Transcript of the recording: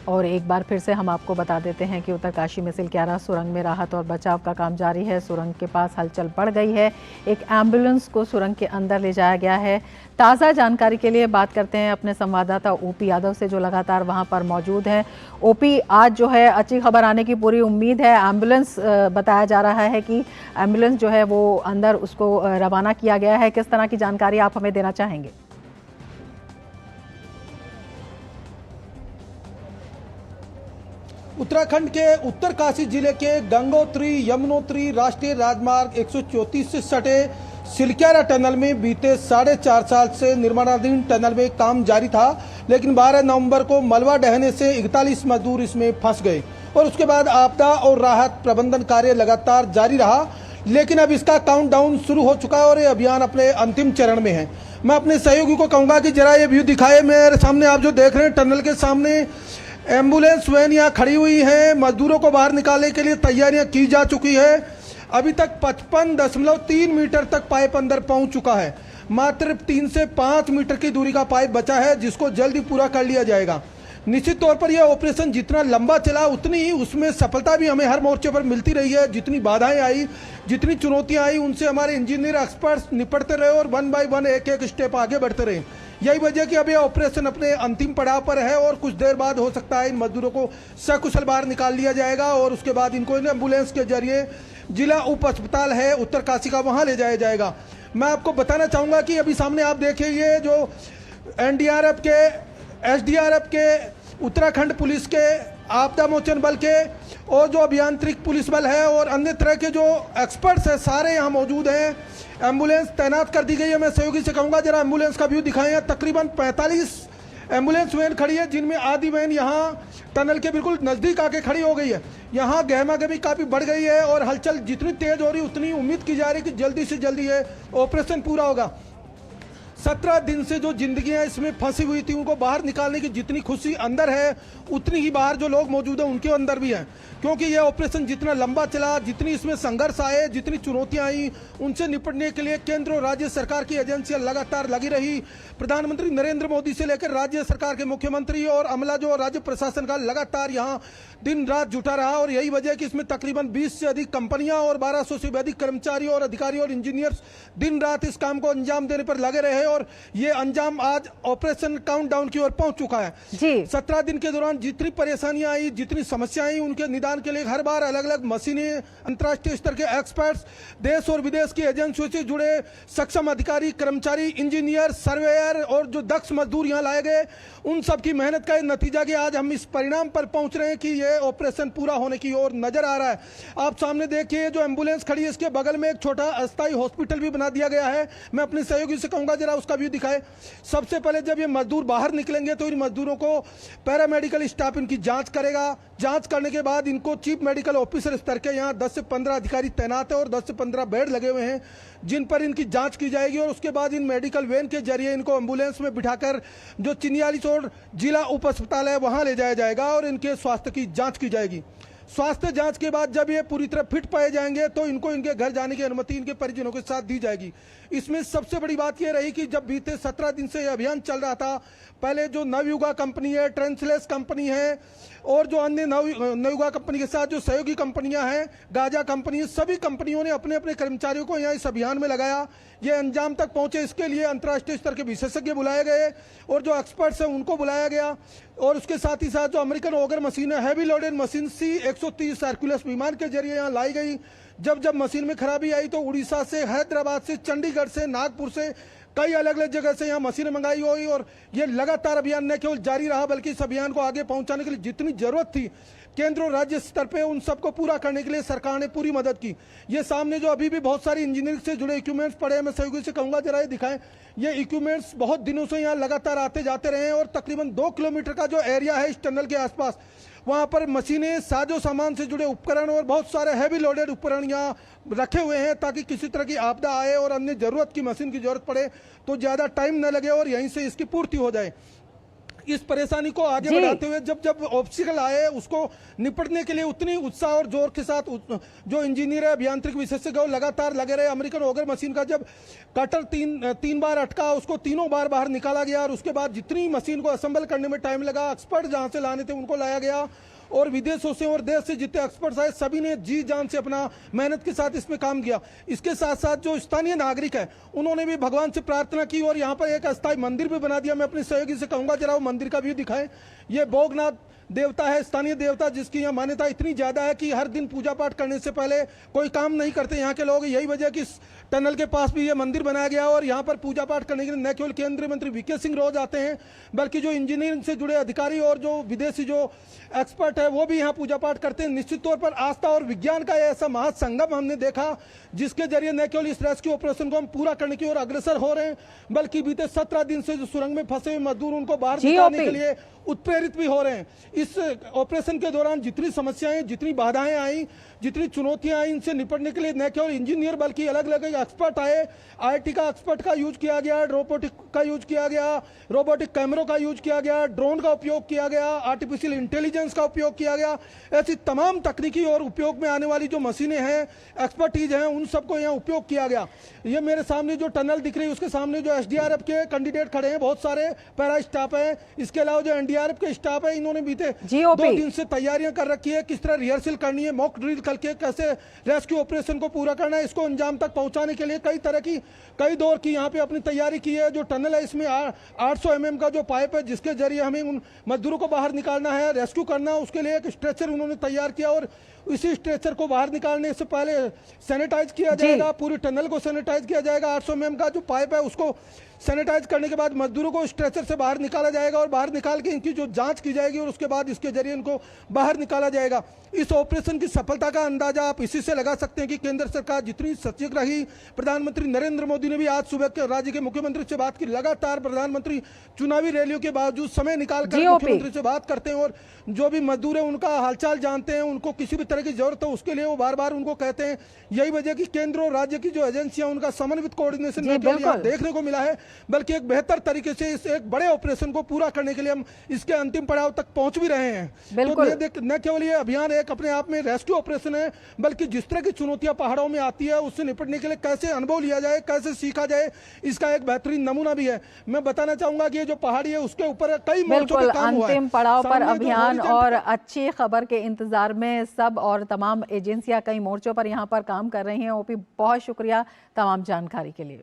और एक बार फिर से हम आपको बता देते हैं कि उत्तरकाशी में सिलक्यारा सुरंग में राहत और बचाव का काम जारी है। सुरंग के पास हलचल बढ़ गई है। एक एम्बुलेंस को सुरंग के अंदर ले जाया गया है। ताज़ा जानकारी के लिए बात करते हैं अपने संवाददाता ओपी यादव से, जो लगातार वहां पर मौजूद हैं। ओपी, आज जो है अच्छी खबर आने की पूरी उम्मीद है। एम्बुलेंस बताया जा रहा है कि एम्बुलेंस जो है वो अंदर उसको रवाना किया गया है। किस तरह की जानकारी आप हमें देना चाहेंगे? उत्तराखंड के उत्तरकाशी जिले के गंगोत्री यमुनोत्री राष्ट्रीय राजमार्ग 134 से सटे सिलक्यारा टनल में बीते 4.5 साल से निर्माणाधीन टनल में काम जारी था, लेकिन 12 नवंबर को मलबा ढहने से 41 मजदूर इसमें फंस गए और उसके बाद आपदा और राहत प्रबंधन कार्य लगातार जारी रहा। लेकिन अब इसका काउंटडाउन शुरू हो चुका है और ये अभियान अपने अंतिम चरण में है। मैं अपने सहयोगी को कहूँगा कि जरा ये व्यू दिखाए। मेरे सामने आप जो देख रहे हैं, टनल के सामने एम्बुलेंस वैन यहाँ खड़ी हुई है। मजदूरों को बाहर निकालने के लिए तैयारियां की जा चुकी है। अभी तक 55.3 मीटर तक पाइप अंदर पहुंच चुका है। मात्र 3 से 5 मीटर की दूरी का पाइप बचा है, जिसको जल्दी पूरा कर लिया जाएगा। निश्चित तौर पर यह ऑपरेशन जितना लंबा चला उतनी ही उसमें सफलता भी हमें हर मोर्चे पर मिलती रही है। जितनी बाधाएं आई, जितनी चुनौतियां आई, उनसे हमारे इंजीनियर एक्सपर्ट्स निपटते रहे और 1 बाय 1 एक एक स्टेप आगे बढ़ते रहे। यही वजह कि अब यह ऑपरेशन अपने अंतिम पड़ाव पर है और कुछ देर बाद हो सकता है इन मजदूरों को सकुशल बाहर निकाल लिया जाएगा और उसके बाद इनको इन एम्बुलेंस के जरिए जिला उप अस्पताल है उत्तरकाशी का, वहां ले जाया जाएगा। मैं आपको बताना चाहूंगा कि अभी सामने आप देखिए, ये जो एनडीआरएफ के, एसडीआरएफ के, उत्तराखंड पुलिस के, आपदा मोचन बल के और जो अभियांत्रिक पुलिस बल है और अन्य तरह के जो एक्सपर्ट्स हैं, सारे यहाँ मौजूद हैं। एम्बुलेंस तैनात कर दी गई है। मैं सहयोगी से कहूँगा जरा एम्बुलेंस का व्यू दिखाएं। तकरीबन 45 एम्बुलेंस वैन खड़ी है, जिनमें आधी वैन यहाँ टनल के बिल्कुल नज़दीक आके खड़ी हो गई है। यहाँ गहमागहमी काफ़ी बढ़ गई है और हलचल जितनी तेज हो रही उतनी उम्मीद की जा रही है कि जल्दी से जल्दी ये ऑपरेशन पूरा होगा। 17 दिन से जो जिंदगियां इसमें फंसी हुई थी, उनको बाहर निकालने की जितनी खुशी अंदर है, उतनी ही बाहर जो लोग मौजूद हैं उनके अंदर भी है। क्योंकि यह ऑपरेशन जितना लंबा चला, जितनी इसमें संघर्ष आए, जितनी चुनौतियां आई, उनसे निपटने के लिए केंद्र और राज्य सरकार की एजेंसियां लगातार लगी रही। प्रधानमंत्री नरेंद्र मोदी से लेकर राज्य सरकार के मुख्यमंत्री और अमला जो राज्य प्रशासन का लगातार यहाँ दिन रात जुटा रहा और यही वजह कि इसमें तकरीबन 20 से अधिक कंपनियां और 1200 से भी अधिक कर्मचारी और अधिकारी और इंजीनियर्स दिन रात इस काम को अंजाम देने पर लगे रहे और ये अंजाम आज ऑपरेशन काउंटडाउन की ओर पहुंच चुका है। जी 17 दिन के दौरान जितनी परेशानियां आई, जितनी समस्याएं आई, उनके निदान के लिए हर बार अलग अलग मशीनें, अंतर्राष्ट्रीय स्तर के एक्सपर्ट्स, देश और विदेश की एजेंसियों से जुड़े सक्षम अधिकारी, कर्मचारी, इंजीनियर, सर्वेयर और जो दक्ष मजदूर यहाँ लाए गए, उन सब की मेहनत का नतीजा कि आज हम इस परिणाम पर पहुंच रहे हैं कि ये ऑपरेशन पूरा होने की ओर नजर आ रहा है। आप सामने देखिए, जो एम्बुलेंस खड़ी है, इसके बगल में एक छोटा अस्थायी हॉस्पिटल भी बना दिया गया है। मैं अपने सहयोगी से कहूंगा जरा उसका व्यू दिखाए। सबसे पहले जब ये मजदूर बाहर निकलेंगे तो इन मजदूरों को पैरामेडिकल स्टाफ इनकी जांच करेगा। जांच करने के बाद इनको चीफ मेडिकल ऑफिसर स्तर के यहाँ 10 से 15 अधिकारी तैनात है और 10 से 15 बेड लगे हुए हैं, जिन पर इनकी जांच की जाएगी और उसके बाद इन मेडिकल वैन के जरिए इनको एम्बुलेंस में बिठाकर जो चिन्यालीसोड़ जिला उप अस्पताल है वहां ले जाया जाएगा और इनके स्वास्थ्य की जांच की जाएगी। स्वास्थ्य जांच के बाद जब ये पूरी तरह फिट पाए जाएंगे तो इनको इनके घर जाने की अनुमति इनके परिजनों के साथ दी जाएगी। इसमें सबसे बड़ी बात यह रही कि जब बीते 17 दिन से यह अभियान चल रहा था, पहले जो नवयुगा कंपनी है, ट्रांसलेस कंपनी है और जो अन्य नवयुगा कंपनी के साथ जो सहयोगी कंपनियां हैं, गाजा कंपनी, सभी कंपनियों ने अपने अपने कर्मचारियों को यहाँ इस अभियान में लगाया। ये अंजाम तक पहुंचे, इसके लिए अंतर्राष्ट्रीय स्तर के विशेषज्ञ बुलाए गए और जो एक्सपर्ट्स हैं उनको बुलाया गया और उसके साथ ही साथ जो अमेरिकन ऑगर मशीन है, हैवी लोडेड मशीन C-130 सर्कुलस विमान के जरिए यहाँ लाई गई। जब मशीन में खराबी आई तो उड़ीसा से, हैदराबाद से, चंडीगढ़ से, नागपुर से, कई अलग अलग जगह से यहाँ मशीनें मंगाई हुई और ये लगातार अभियान न केवल जारी रहा बल्कि इस अभियान को आगे पहुंचाने के लिए जितनी जरूरत थी केंद्र और राज्य स्तर पे, उन सबको पूरा करने के लिए सरकार ने पूरी मदद की। ये सामने जो अभी भी बहुत सारी इंजीनियरिंग से जुड़े इक्विपमेंट्स पड़े हैं, मैं सहयोगी से कहूंगा जरा ये दिखाएं। ये इक्विपमेंट्स बहुत दिनों से यहाँ लगातार आते जाते रहे हैं और तकरीबन 2 किलोमीटर का जो एरिया है इस टनल के आसपास, वहां पर मशीनें, साजो सामान से जुड़े उपकरण और बहुत सारे हैवी लोडेड उपकरण यहाँ रखे हुए हैं ताकि किसी तरह की आपदा आए और अन्य जरूरत की मशीन की जरूरत पड़े तो ज्यादा टाइम न लगे और यहीं से इसकी पूर्ति हो जाए। इस परेशानी को आगे जी। बढ़ाते हुए जब जब ऑब्स्टिकल आए उसको निपटने के लिए उतनी उत्साह और जोर के साथ जो इंजीनियर है, अभियांत्रिक विशेषज्ञ लगातार लगे रहे। अमेरिकन ऑगर मशीन का जब कटर तीन बार अटका, उसको तीनों बार बाहर निकाला गया और उसके बाद जितनी मशीन को असेंबल करने में टाइम लगा, एक्सपर्ट जहां से लाने थे उनको लाया गया और विदेशों से और देश से जितने एक्सपर्ट्स आए सभी ने जी जान से अपना मेहनत के साथ इसमें काम किया। इसके साथ साथ जो स्थानीय नागरिक है उन्होंने भी भगवान से प्रार्थना की और यहाँ पर एक अस्थायी मंदिर भी बना दिया। मैं अपने सहयोगी से कहूंगा जरा वो मंदिर का व्यू दिखाएं। ये बोगनाथ देवता है, स्थानीय देवता, जिसकी यहाँ मान्यता इतनी ज्यादा है कि हर दिन पूजा पाठ करने से पहले कोई काम नहीं करते यहाँ के लोग। यही वजह कि इस टनल के पास भी ये मंदिर बनाया गया और यहाँ पर पूजा पाठ करने के लिए न केवल केंद्रीय मंत्री वीके सिंह रोज आते हैं बल्कि जो इंजीनियरिंग से जुड़े अधिकारी और जो विदेशी जो एक्सपर्ट है वो भी यहाँ पूजा पाठ करते हैं। निश्चित तौर पर आस्था और विज्ञान का ऐसा महासंगम हमने देखा जिसके जरिए न केवल इस रेस्क्यू ऑपरेशन को हम पूरा करने की ओर अग्रसर हो रहे हैं बल्कि बीते 17 दिन से जो सुरंग में फंसे हुए मजदूर उनको बाहर निकालने के लिए उत्प्रेरित भी हो रहे हैं। इस ऑपरेशन के दौरान जितनी समस्याएं, जितनी बाधाएं आई, जितनी चुनौतियां आई, इनसे निपटने के लिए न केवल इंजीनियर बल्कि अलग अलग एक्सपर्ट आए। आईटी का एक्सपर्ट का यूज किया गया, रोबोटिक का यूज किया गया, रोबोटिक कैमरों का यूज किया गया, ड्रोन का उपयोग किया गया, आर्टिफिशियल इंटेलिजेंस का उपयोग किया गया। ऐसी तमाम तकनीकी और उपयोग में आने वाली जो मशीनें हैं, एक्सपर्टीज हैं, उन सबको यहाँ उपयोग किया गया। ये मेरे सामने जो टनल दिख रही है उसके सामने जो एसडीआरएफ के कैंडिडेट खड़े हैं, बहुत सारे पैरा स्टाफ है, इसके अलावा जो एनडीआरएफ के स्टाफ है, इन्होंने बीते 2 दिन से तैयारियां कर रखी है किस तरह रिहर्सल करनी है, मॉक ड्रिल करके कैसे रेस्क्यू ऑपरेशन को पूरा करना है। इसको अंजाम तक पहुंचाने के लिए कई दौर की यहाँ पे अपनी तैयारी की है। जो टनल है इसमें 800 mm का जो पाइप है जिसके जरिए हमें उन मजदूरों को बाहर निकालना है, रेस्क्यू करना है। उसके लिए एक स्ट्रेचर उन्होंने तैयार किया और इसी स्ट्रेचर को बाहर निकालने से पहले सैनिटाइज किया जाएगा, पूरी टनल को सैनिटाइज किया जाएगा। 800 mm का जो पाइप है उसको सैनिटाइज करने के बाद मजदूरों को स्ट्रेचर से बाहर निकाला जाएगा और बाहर निकाल के इनकी जो जांच की जाएगी और उसके बाद इसके जरिए इनको बाहर निकाला जाएगा। इस ऑपरेशन की सफलता का अंदाजा आप इसी से लगा सकते हैं कि केंद्र सरकार जितनी सचेत रही। प्रधानमंत्री नरेंद्र मोदी ने भी आज सुबह के राज्य के मुख्यमंत्री से बात की। लगातार प्रधानमंत्री चुनावी रैलियों के बावजूद समय निकाल कर मुख्यमंत्री से बात करते हैं और जो भी मजदूर है उनका हालचाल जानते हैं, उनको किसी भी तरह की जरूरत हो उसके लिए वो बार बार उनको कहते हैं। यही वजह की केंद्र और राज्य की जो एजेंसियां उनका समन्वित कोऑर्डिनेशन देखने को मिला है, बल्कि एक बेहतर तरीके से इस एक बड़े ऑपरेशन को पूरा करने के लिए हम इसके अंतिम पड़ाव तक पहुंच भी रहे हैं। तो न केवल ये अभियान एक अपने आप में रेस्क्यू ऑपरेशन है बल्कि जिस तरह की चुनौतियां पहाड़ों में आती है उससे निपटने के लिए कैसे अनुभव लिया जाए, कैसे सीखा जाए, इसका एक बेहतरीन नमूना भी है। मैं बताना चाहूंगा कि ये जो पहाड़ी है उसके ऊपर कई मोर्चों पे काम हुआ है। अंतिम पड़ाव पर अभियान और अच्छी खबर के इंतजार में सब और तमाम एजेंसियां कई मोर्चों पर यहाँ पर काम कर रही हैं। ओपी, बहुत शुक्रिया तमाम जानकारी के लिए।